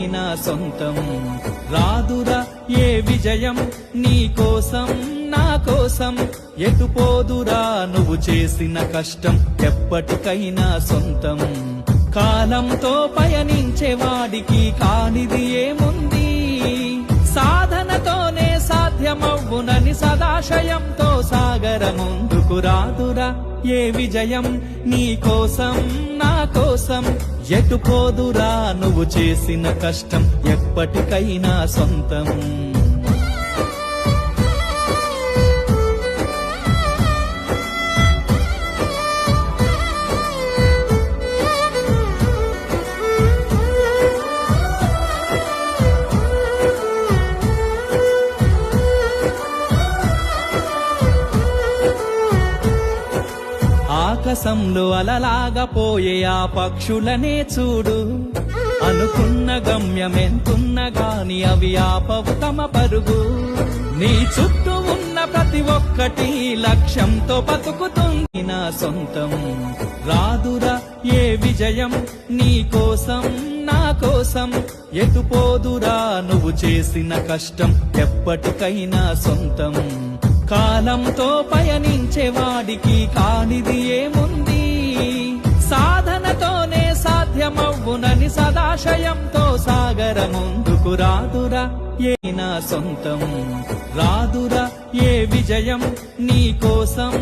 నా సొంతం రాదురా ఏ విజయం నీ కోసం నా కోసం ఎటుపోదురా నువ్వు చేసిన కష్టం ఎప్పటికైనా సొంతం కాలంతో పయనించేవాడికి కానిది ఏముంది సాధనతోనే సాధ్యమవ్వునని సదాశయంతో సాగర ముందుకు రాదురా ఏ విజయం నీ కోసం నా కోసం ఎటుపోదురా నువ్వు చేసిన కష్టం ఎప్పటికైనా సొంతం ఆకాశంలో అలలాగా పోయే ఆ పక్షులనే చూడు అనుకున్న గమ్యమెంతున్న గాని అవి ఆపవు తమ పరుగు నీ చుట్టూ ఉన్న ప్రతి ఒక్కటి లక్ష్యంతో బతుకుతుంది నా సొంతం రాదురా ఏ విజయం నీ కోసం నా కోసం ఎటుపోదురా నువ్వు చేసిన కష్టం ఎప్పటికైనా సొంతం కాలంతో పయనించేవాడికి కానిది ఏముంది సాధనతోనే సాధ్యమవ్వునని సదాశయంతో సాగర ముందుకు రాదురా ఏ నా సొంతం రాదురా ఏ విజయం నీ కోసం